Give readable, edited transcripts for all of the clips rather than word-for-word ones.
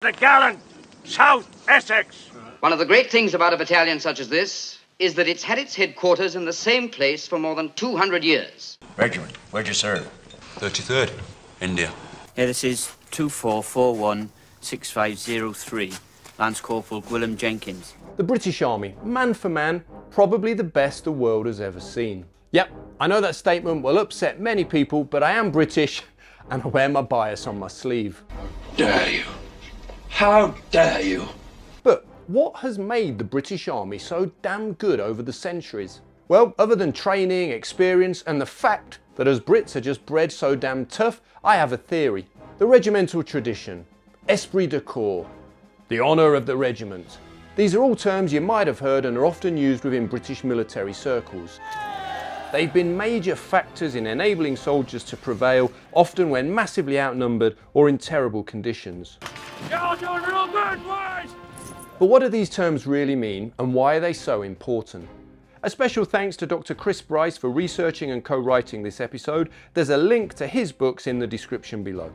The gallant South Essex. One of the great things about a battalion such as this is that it's had its headquarters in the same place for more than 200 years. Regiment, where'd you serve? 33rd, India. Yeah, this is 24416503, Lance Corporal Gwilym Jenkins. The British Army, man for man, probably the best the world has ever seen. Yep, I know that statement will upset many people, but I am British and I wear my bias on my sleeve. Dare you? How dare you? But what has made the British Army so damn good over the centuries? Well, other than training, experience, and the fact that us Brits are just bred so damn tough, I have a theory. The regimental tradition, esprit de corps, the honour of the regiment. These are all terms you might have heard and are often used within British military circles. They've been major factors in enabling soldiers to prevail, often when massively outnumbered or in terrible conditions. You're doing real good, boys! But what do these terms really mean and why are they so important? A special thanks to Dr. Chris Bryce for researching and co-writing this episode. There's a link to his books in the description below.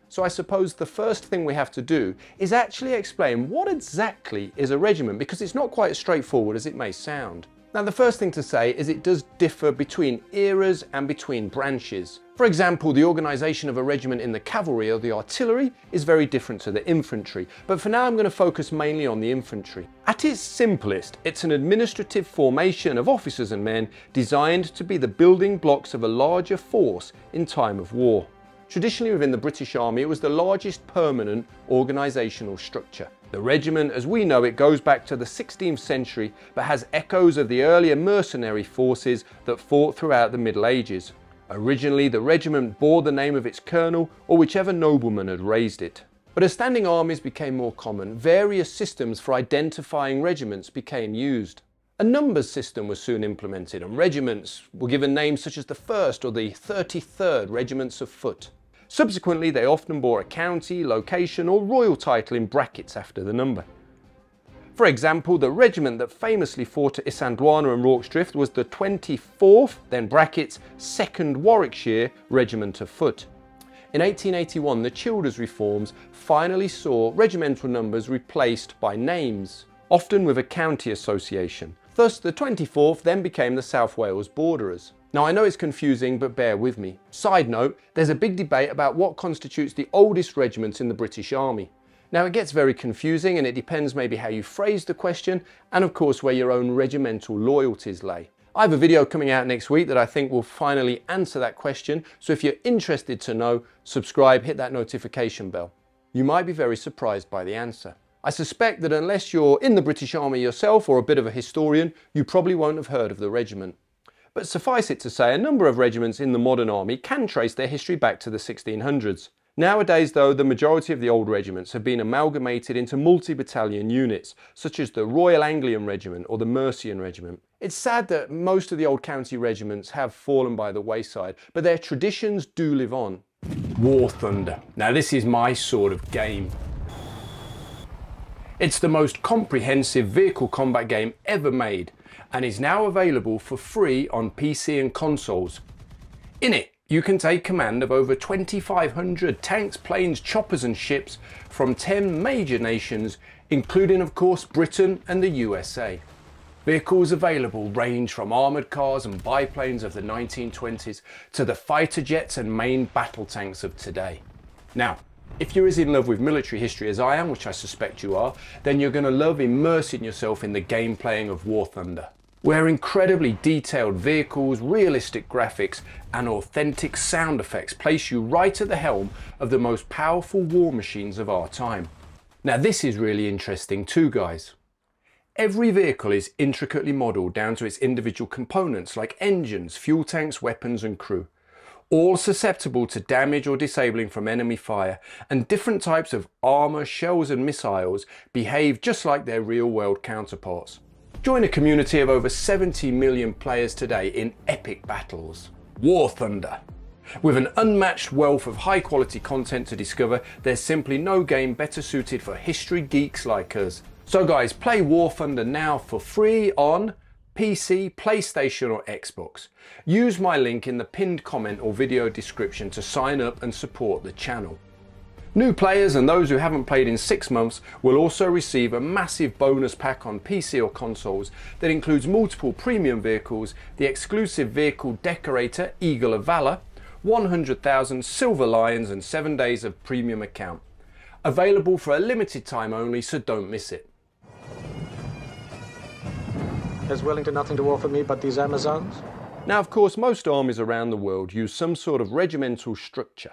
So I suppose the first thing we have to do is actually explain what exactly is a regiment, because it's not quite as straightforward as it may sound. Now, the first thing to say is it does differ between eras and between branches. For example, the organisation of a regiment in the cavalry or the artillery is very different to the infantry, but for now I'm going to focus mainly on the infantry. At its simplest, it's an administrative formation of officers and men designed to be the building blocks of a larger force in time of war. Traditionally within the British Army, it was the largest permanent organisational structure. The regiment as we know it goes back to the 16th century, but has echoes of the earlier mercenary forces that fought throughout the Middle Ages. Originally, the regiment bore the name of its colonel or whichever nobleman had raised it. But as standing armies became more common, various systems for identifying regiments became used. A numbers system was soon implemented and regiments were given names such as the 1st or the 33rd Regiments of Foot. Subsequently, they often bore a county, location or royal title in brackets after the number. For example, the regiment that famously fought at Isandlwana and Rorke's Drift was the 24th, then brackets, 2nd Warwickshire Regiment of Foot. In 1881, the Childers reforms finally saw regimental numbers replaced by names, often with a county association. Thus, the 24th then became the South Wales Borderers. Now, I know it's confusing, but bear with me. Side note, there's a big debate about what constitutes the oldest regiment in the British Army. Now, it gets very confusing and it depends maybe how you phrase the question and of course where your own regimental loyalties lay. I have a video coming out next week that I think will finally answer that question, so if you're interested to know, subscribe, hit that notification bell. You might be very surprised by the answer. I suspect that unless you're in the British Army yourself or a bit of a historian, you probably won't have heard of the regiment. But suffice it to say, a number of regiments in the modern army can trace their history back to the 1600s. Nowadays though, the majority of the old regiments have been amalgamated into multi-battalion units, such as the Royal Anglian Regiment or the Mercian Regiment. It's sad that most of the old county regiments have fallen by the wayside, but their traditions do live on. War Thunder. Now this is my sort of game. It's the most comprehensive vehicle combat game ever made and is now available for free on PC and consoles. In it, you can take command of over 2,500 tanks, planes, choppers and ships from 10 major nations, including of course Britain and the USA. Vehicles available range from armoured cars and biplanes of the 1920s to the fighter jets and main battle tanks of today. Now, if you're as in love with military history as I am, which I suspect you are, then you're going to love immersing yourself in the game playing of War Thunder, where incredibly detailed vehicles, realistic graphics and authentic sound effects place you right at the helm of the most powerful war machines of our time. Now this is really interesting too, guys. Every vehicle is intricately modelled down to its individual components like engines, fuel tanks, weapons and crew. All susceptible to damage or disabling from enemy fire, and different types of armour, shells and missiles behave just like their real-world counterparts. Join a community of over 70 million players today in epic battles. War Thunder. With an unmatched wealth of high-quality content to discover, there's simply no game better suited for history geeks like us. So guys, play War Thunder now for free on PC, PlayStation or Xbox. Use my link in the pinned comment or video description to sign up and support the channel. New players and those who haven't played in 6 months will also receive a massive bonus pack on PC or consoles that includes multiple premium vehicles, the exclusive vehicle decorator Eagle of Valor, 100,000 silver lions and 7 days of premium account. Available for a limited time only, so don't miss it. As willing to nothing to offer me but these Amazons? Now of course most armies around the world use some sort of regimental structure.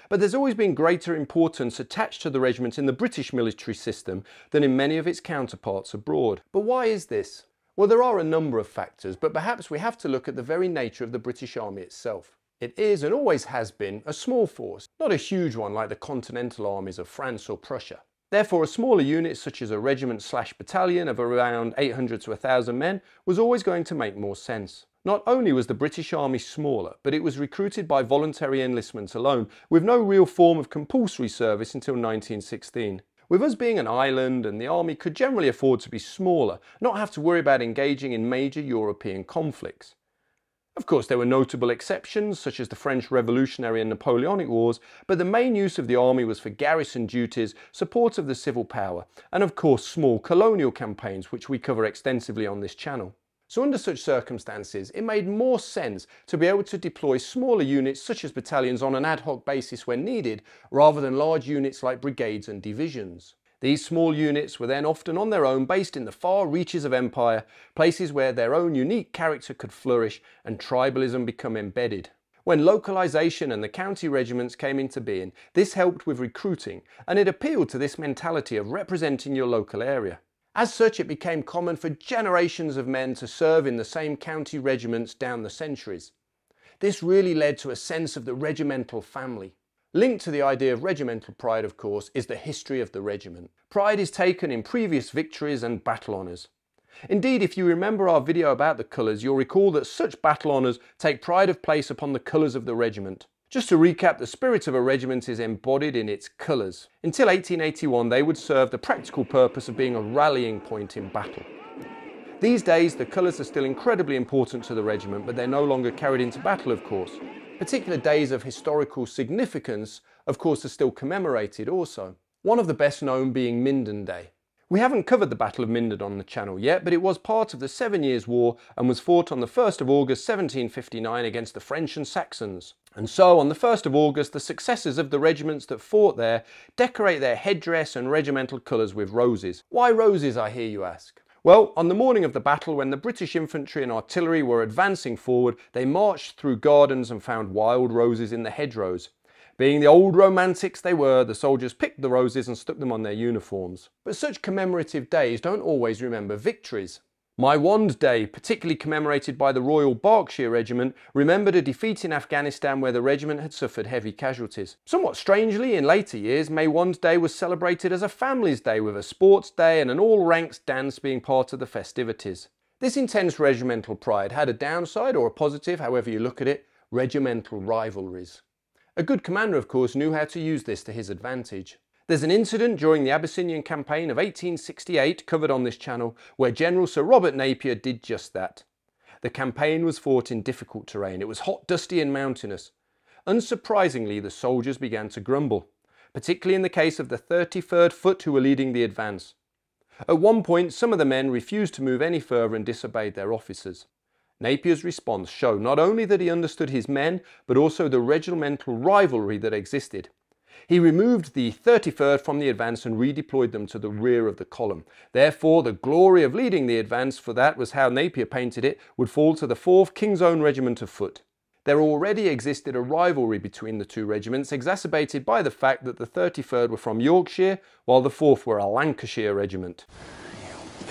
But there's always been greater importance attached to the regiment in the British military system than in many of its counterparts abroad. But why is this? Well, there are a number of factors, but perhaps we have to look at the very nature of the British Army itself. It is and always has been a small force, not a huge one like the continental armies of France or Prussia. Therefore, a smaller unit such as a regiment/battalion of around 800 to 1,000 men was always going to make more sense. Not only was the British Army smaller, but it was recruited by voluntary enlistment alone, with no real form of compulsory service until 1916. With us being an island, and the army could generally afford to be smaller, not have to worry about engaging in major European conflicts. Of course, there were notable exceptions, such as the French Revolutionary and Napoleonic Wars, but the main use of the army was for garrison duties, support of the civil power, and of course small colonial campaigns, which we cover extensively on this channel. So under such circumstances, it made more sense to be able to deploy smaller units such as battalions on an ad hoc basis when needed, rather than large units like brigades and divisions. These small units were then often on their own, based in the far reaches of empire, places where their own unique character could flourish and tribalism become embedded. When localisation and the county regiments came into being, this helped with recruiting, and it appealed to this mentality of representing your local area. As such, it became common for generations of men to serve in the same county regiments down the centuries. This really led to a sense of the regimental family. Linked to the idea of regimental pride, of course, is the history of the regiment. Pride is taken in previous victories and battle honours. Indeed, if you remember our video about the colours, you'll recall that such battle honours take pride of place upon the colours of the regiment. Just to recap, the spirit of a regiment is embodied in its colours. Until 1881, they would serve the practical purpose of being a rallying point in battle. These days, the colours are still incredibly important to the regiment, but they're no longer carried into battle, of course. Particular days of historical significance, of course, are still commemorated also. One of the best known being Minden Day. We haven't covered the Battle of Minden on the channel yet, but it was part of the 7 Years' War and was fought on the 1st of August 1759 against the French and Saxons. And so on the 1st of August, the successors of the regiments that fought there decorate their headdress and regimental colours with roses. Why roses, I hear you ask? Well, on the morning of the battle, when the British infantry and artillery were advancing forward, they marched through gardens and found wild roses in the hedgerows. Being the old romantics they were, the soldiers picked the roses and stuck them on their uniforms. But such commemorative days don't always remember victories. My Wand Day, particularly commemorated by the Royal Berkshire Regiment, remembered a defeat in Afghanistan where the regiment had suffered heavy casualties. Somewhat strangely, in later years, May Wand Day was celebrated as a family's day, with a sports day and an all-ranks dance being part of the festivities. This intense regimental pride had a downside, or a positive, however you look at it: regimental rivalries. A good commander, of course, knew how to use this to his advantage. There's an incident during the Abyssinian campaign of 1868, covered on this channel, where General Sir Robert Napier did just that. The campaign was fought in difficult terrain. It was hot, dusty and mountainous. Unsurprisingly, the soldiers began to grumble, particularly in the case of the 33rd Foot, who were leading the advance. At one point, some of the men refused to move any further and disobeyed their officers. Napier's response showed not only that he understood his men, but also the regimental rivalry that existed. He removed the 33rd from the advance and redeployed them to the rear of the column. Therefore, the glory of leading the advance, for that was how Napier painted it, would fall to the 4th King's Own Regiment of Foot. There already existed a rivalry between the two regiments, exacerbated by the fact that the 33rd were from Yorkshire, while the 4th were a Lancashire regiment.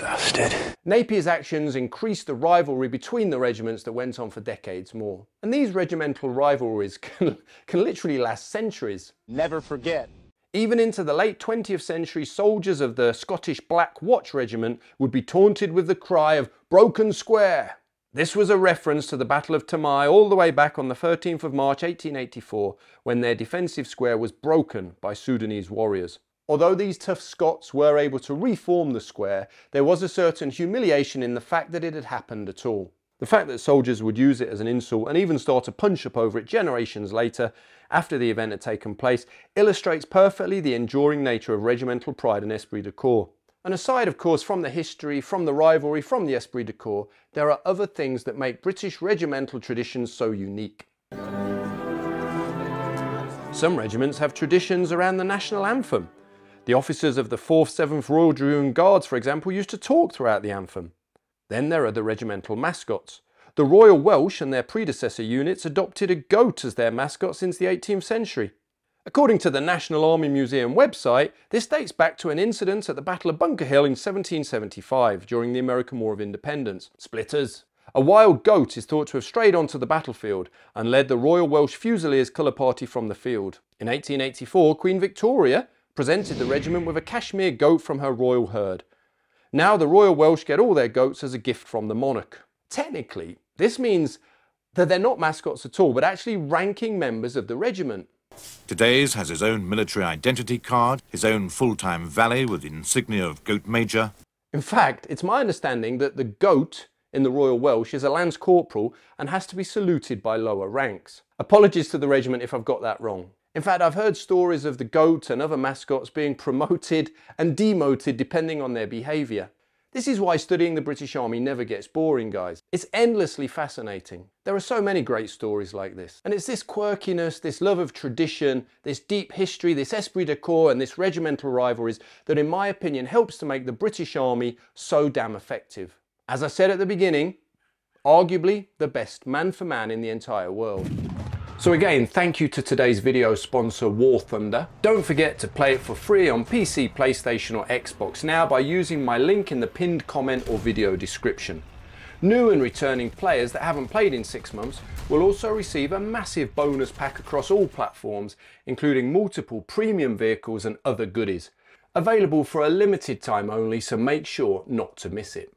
Bastard. Napier's actions increased the rivalry between the regiments that went on for decades more. And these regimental rivalries can literally last centuries. Never forget. Even into the late 20th century, soldiers of the Scottish Black Watch Regiment would be taunted with the cry of "Broken Square." This was a reference to the Battle of Tamai all the way back on the 13th of March 1884, when their defensive square was broken by Sudanese warriors. Although these tough Scots were able to reform the square, there was a certain humiliation in the fact that it had happened at all. The fact that soldiers would use it as an insult and even start a punch-up over it generations later, after the event had taken place, illustrates perfectly the enduring nature of regimental pride and esprit de corps. And aside, of course, from the history, from the rivalry, from the esprit de corps, there are other things that make British regimental traditions so unique. Some regiments have traditions around the national anthem. The officers of the 4th, 7th Royal Dragoon Guards, for example, used to talk throughout the anthem. Then there are the regimental mascots. The Royal Welsh and their predecessor units adopted a goat as their mascot since the 18th century. According to the National Army Museum website, this dates back to an incident at the Battle of Bunker Hill in 1775 during the American War of Independence. Splitters. A wild goat is thought to have strayed onto the battlefield and led the Royal Welsh Fusiliers colour party from the field. In 1884, Queen Victoria presented the regiment with a cashmere goat from her royal herd. Now the Royal Welsh get all their goats as a gift from the monarch. Technically, this means that they're not mascots at all, but actually ranking members of the regiment. Today's has his own military identity card, his own full-time valet with insignia of Goat Major. In fact, it's my understanding that the goat in the Royal Welsh is a Lance Corporal and has to be saluted by lower ranks. Apologies to the regiment if I've got that wrong. In fact, I've heard stories of the goat and other mascots being promoted and demoted depending on their behaviour. This is why studying the British Army never gets boring, guys. It's endlessly fascinating. There are so many great stories like this. And it's this quirkiness, this love of tradition, this deep history, this esprit de corps and this regimental rivalries that, in my opinion, helps to make the British Army so damn effective. As I said at the beginning, arguably the best man for man in the entire world. So again, thank you to today's video sponsor War Thunder. Don't forget to play it for free on PC, PlayStation or Xbox now by using my link in the pinned comment or video description. New and returning players that haven't played in 6 months will also receive a massive bonus pack across all platforms, including multiple premium vehicles and other goodies. Available for a limited time only, so make sure not to miss it.